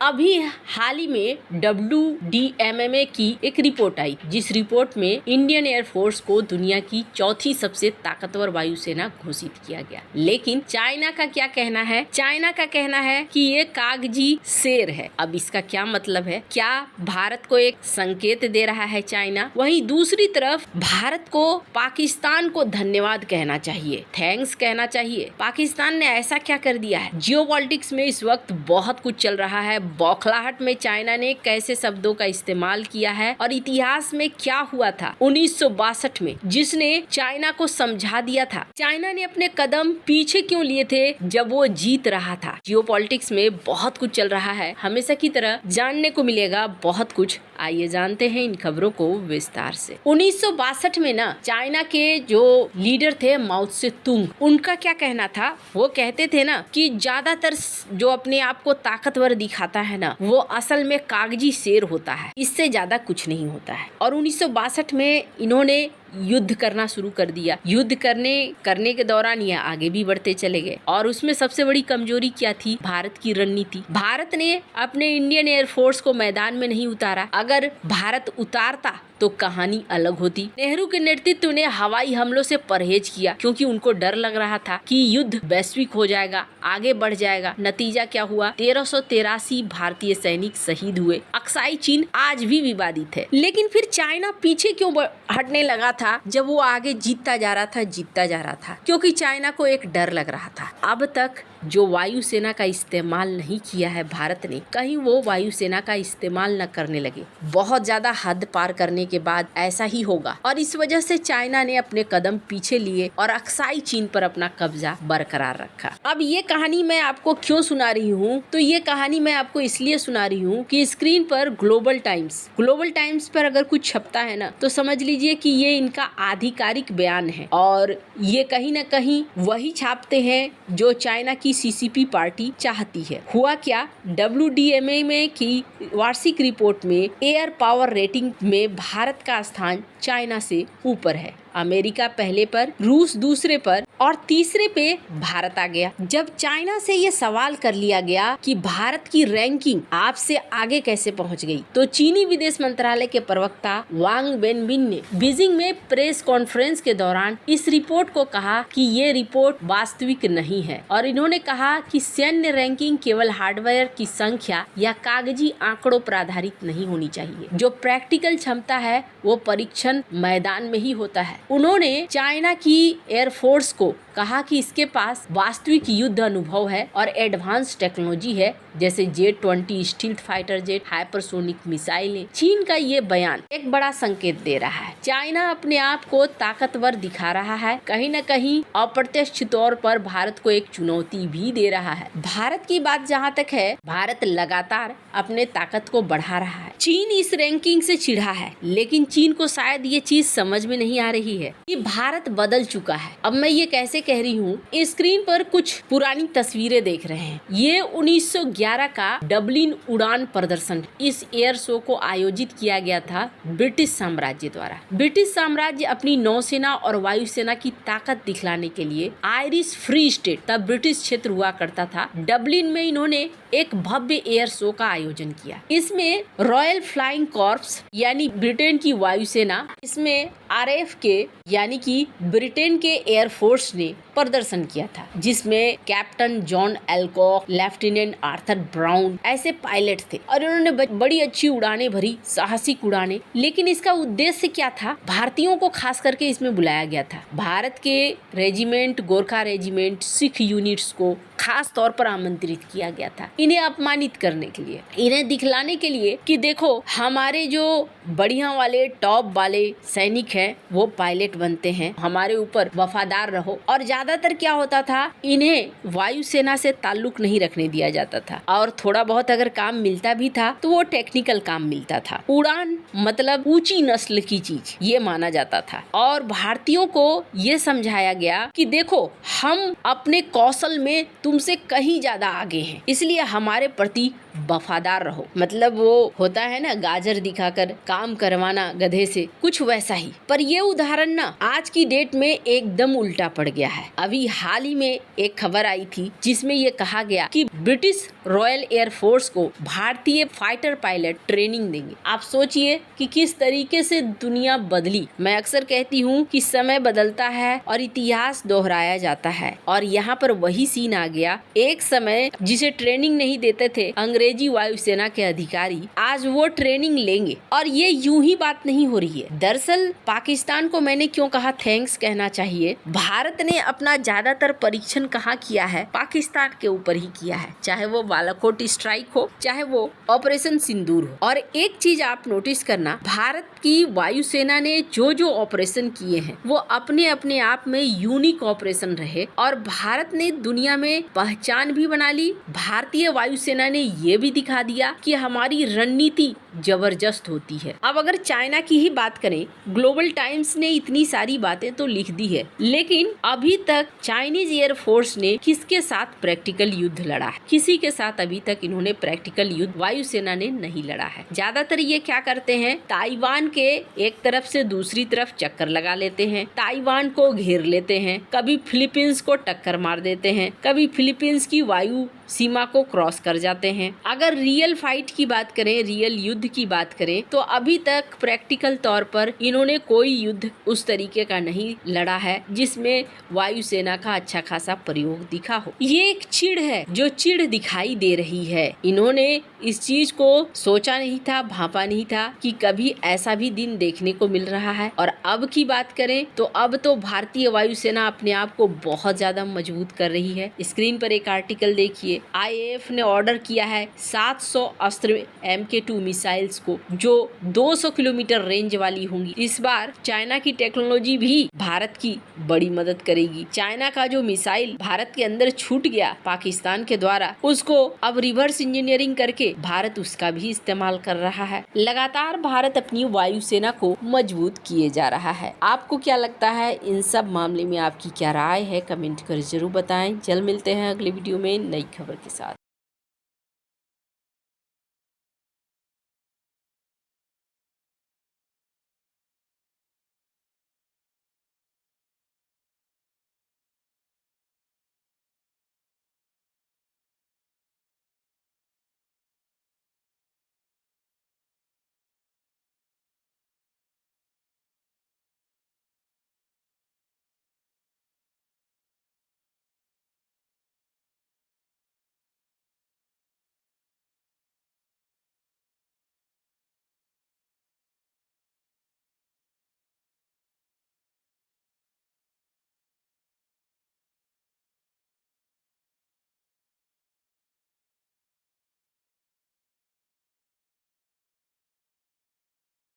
अभी हाल ही में WDMMA की एक रिपोर्ट आई, जिस रिपोर्ट में इंडियन एयरफोर्स को दुनिया की चौथी सबसे ताकतवर वायुसेना घोषित किया गया। लेकिन चाइना का क्या कहना है? चाइना का कहना है कि ये कागजी शेर है। अब इसका क्या मतलब है? क्या भारत को एक संकेत दे रहा है चाइना? वहीं दूसरी तरफ भारत को पाकिस्तान को धन्यवाद कहना चाहिए, थैंक्स कहना चाहिए। पाकिस्तान ने ऐसा क्या कर दिया है? जियोपॉलिटिक्स में इस वक्त बहुत कुछ चल रहा है। बौखलाहट में चाइना ने कैसे शब्दों का इस्तेमाल किया है और इतिहास में क्या हुआ था 1962 में, जिसने चाइना को समझा दिया था। चाइना ने अपने कदम पीछे क्यों लिए थे जब वो जीत रहा था? जियोपॉलिटिक्स में बहुत कुछ चल रहा है, हमेशा की तरह जानने को मिलेगा बहुत कुछ। आइए जानते हैं इन खबरों को विस्तार से। 1962 में ना चाइना के जो लीडर थे माओ त्से तुंग, उनका क्या कहना था? वो कहते थे ना कि ज्यादातर जो अपने आप को ताकतवर दिखाता है ना, वो असल में कागजी शेर होता है, इससे ज्यादा कुछ नहीं होता है। और 1962 में इन्होंने युद्ध करना शुरू कर दिया। युद्ध करने के दौरान ये आगे भी बढ़ते चले गए और उसमें सबसे बड़ी कमजोरी क्या थी? भारत की रणनीति। भारत ने अपने इंडियन एयरफोर्स को मैदान में नहीं उतारा। अगर भारत उतारता तो कहानी अलग होती। नेहरू के नेतृत्व ने हवाई हमलों से परहेज किया क्योंकि उनको डर लग रहा था कि युद्ध वैश्विक हो जाएगा, आगे बढ़ जाएगा। नतीजा क्या हुआ? 1383 भारतीय सैनिक शहीद हुए। अक्साई चीन आज भी विवादित है। लेकिन फिर चाइना पीछे क्यों हटने लगा था जब वो आगे जीतता जा रहा था? क्योंकि चाइना को एक डर लग रहा था। अब तक जो वायुसेना का इस्तेमाल नहीं किया है भारत ने, कहीं वो वायुसेना का इस्तेमाल न करने लगे। बहुत ज्यादा हद पार करने के बाद ऐसा ही होगा और इस वजह से चाइना ने अपने कदम पीछे लिए और अक्साई चीन पर अपना कब्जा बरकरार रखा। अब ये कहानी मैं आपको क्यों सुना रही हूँ? तो ये कहानी मैं आपको इसलिए सुना रही हूँ कि स्क्रीन पर ग्लोबल टाइम्स पर अगर कुछ छपता है ना, तो समझ लीजिए कि ये इनका आधिकारिक बयान है और ये कहीं न कहीं वही छापते हैं जो चाइना की CCP पार्टी चाहती है। हुआ क्या? WDMMA की वार्षिक रिपोर्ट में एयर पावर रेटिंग में भारत का स्थान चाइना से ऊपर है। अमेरिका पहले पर, रूस दूसरे पर और तीसरे पे भारत आ गया। जब चाइना से ये सवाल कर लिया गया कि भारत की रैंकिंग आपसे आगे कैसे पहुंच गई, तो चीनी विदेश मंत्रालय के प्रवक्ता वांग वेनबिन ने बीजिंग में प्रेस कॉन्फ्रेंस के दौरान इस रिपोर्ट को कहा कि ये रिपोर्ट वास्तविक नहीं है और इन्होंने कहा कि सैन्य रैंकिंग केवल हार्डवेयर की संख्या या कागजी आंकड़ों पर आधारित नहीं होनी चाहिए। जो प्रैक्टिकल क्षमता है वो परीक्षण मैदान में ही होता है। उन्होंने चाइना की एयरफोर्स को कहा कि इसके पास वास्तविक युद्ध अनुभव है और एडवांस टेक्नोलॉजी है, जैसे J-20 stealth fighter jet, hypersonic मिसाइलें। चीन का ये बयान एक बड़ा संकेत दे रहा है। चाइना अपने आप को ताकतवर दिखा रहा है, कहीं न कहीं अप्रत्यक्ष तौर पर भारत को एक चुनौती भी दे रहा है। भारत की बात जहाँ तक है, भारत लगातार अपने ताकत को बढ़ा रहा है। चीन इस रैंकिंग से चिढ़ा है, लेकिन चीन को शायद ये चीज समझ में नहीं आ रही है कि भारत बदल चुका है। अब मैं ये कैसे कह रही हूँ? स्क्रीन पर कुछ पुरानी तस्वीरें देख रहे हैं। ये 1911 का डबलिन उड़ान प्रदर्शन। इस एयर शो को आयोजित किया गया था ब्रिटिश साम्राज्य द्वारा। ब्रिटिश साम्राज्य अपनी नौसेना और वायुसेना की ताकत दिखलाने के लिए आयरिश फ्री स्टेट, तब ब्रिटिश क्षेत्र हुआ करता था, डबलिन में इन्होंने एक भव्य एयर शो का आयोजन किया। इसमें रॉयल फ्लाइंग कॉर्प्स यानी ब्रिटेन की वायुसेना, इसमें RAF के यानी कि ब्रिटेन के एयरफोर्स ने प्रदर्शन किया था, जिसमें captain John Alcock, lieutenant Arthur Brown ऐसे पायलट थे और उन्होंने बड़ी अच्छी उड़ानें भरी, साहसिक उड़ानें। लेकिन इसका उद्देश्य क्या था? भारतीयों को खास करके इसमें बुलाया गया था। भारत के regiment, Gorkha regiment, Sikh units को खास तौर पर आमंत्रित किया गया था, इन्हें अपमानित करने के लिए, इन्हें दिखलाने के लिए कि देखो हमारे जो बढ़िया वाले टॉप वाले सैनिक हैं वो पायलट बनते हैं, हमारे ऊपर वफादार रहो। और ज्यादातर क्या होता था, इन्हें वायुसेना से ताल्लुक नहीं रखने दिया जाता था और थोड़ा बहुत अगर काम मिलता भी था तो वो टेक्निकल काम मिलता था। उड़ान मतलब ऊंची नस्ल की चीज ये माना जाता था और भारतीयों को ये समझाया गया कि देखो हम अपने कौशल में तुमसे कहीं ज्यादा आगे हैं, इसलिए हमारे प्रति वफादार रहो। मतलब वो होता है ना, गाजर दिखाकर काम करवाना गधे से, कुछ वैसा ही। पर ये उदाहरण ना आज की डेट में एकदम उल्टा पड़ गया है। अभी हाल ही में एक खबर आई थी जिसमें ये कहा गया कि ब्रिटिश रॉयल एयरफोर्स को भारतीय फाइटर पायलट ट्रेनिंग देंगे। आप सोचिए कि किस तरीके से दुनिया बदली। मैं अक्सर कहती हूँ कि समय बदलता है और इतिहास दोहराया जाता है, और यहाँ पर वही सीन आ गया। एक समय जिसे ट्रेनिंग नहीं देते थे अंग्रेजी वायुसेना के अधिकारी, आज वो ट्रेनिंग लेंगे। और ये यूं ही बात नहीं हो रही है। दरअसल पाकिस्तान को मैंने क्यों कहा थैंक्स कहना चाहिए, भारत ने अपना ज्यादातर परीक्षण कहाँ किया है, पाकिस्तान के ऊपर ही किया है, चाहे वो बालाकोट स्ट्राइक हो, चाहे वो ऑपरेशन सिंदूर हो। और एक चीज आप नोटिस करना, भारत की वायुसेना ने जो जो ऑपरेशन किए हैं वो अपने अपने आप में यूनिक ऑपरेशन रहे, और भारत ने दुनिया में पहचान भी बना ली। भारतीय वायुसेना ने ये भी दिखा दिया कि हमारी रणनीति जबरदस्त होती है। अब अगर चाइना की ही बात करें, ग्लोबल टाइम्स ने इतनी सारी बातें तो लिख दी है, लेकिन अभी तक चाइनीज एयरफोर्स ने किसके साथ प्रैक्टिकल युद्ध लड़ा है? किसी के साथ अभी तक इन्होंने प्रैक्टिकल युद्ध वायुसेना ने नहीं लड़ा है। ज्यादातर ये क्या करते हैं, ताइवान के एक तरफ से दूसरी तरफ चक्कर लगा लेते हैं, ताइवान को घेर लेते हैं, कभी फिलीपींस को टक्कर मार देते हैं, कभी फिलीपींस की वायु सीमा को क्रॉस कर जाते हैं। अगर रियल फाइट की बात करें, रियल युद्ध की बात करें, तो अभी तक प्रैक्टिकल तौर पर इन्होंने कोई युद्ध उस तरीके का नहीं लड़ा है जिसमें वायुसेना का अच्छा खासा प्रयोग दिखा हो। ये एक चिढ़ है जो चिढ़ दिखाई दे रही है। इन्होंने इस चीज को सोचा नहीं था, भांपा नहीं था कि कभी ऐसा भी दिन देखने को मिल रहा है। और अब की बात करें तो अब तो भारतीय वायुसेना अपने आप को बहुत ज्यादा मजबूत कर रही है। स्क्रीन पर एक आर्टिकल देखिए, IAF ने ऑर्डर किया है 700 अस्त्र MK2 मिसाइल्स को, जो 200 किलोमीटर रेंज वाली होंगी। इस बार चाइना की टेक्नोलॉजी भी भारत की बड़ी मदद करेगी। चाइना का जो मिसाइल भारत के अंदर छूट गया पाकिस्तान के द्वारा, उसको अब रिवर्स इंजीनियरिंग करके भारत उसका भी इस्तेमाल कर रहा है। लगातार भारत अपनी वायुसेना को मजबूत किए जा रहा है। आपको क्या लगता है इन सब मामले में? आपकी क्या राय है? कमेंट कर जरूर बताएं। जल्द मिलते हैं अगले वीडियो में नई खबर के साथ।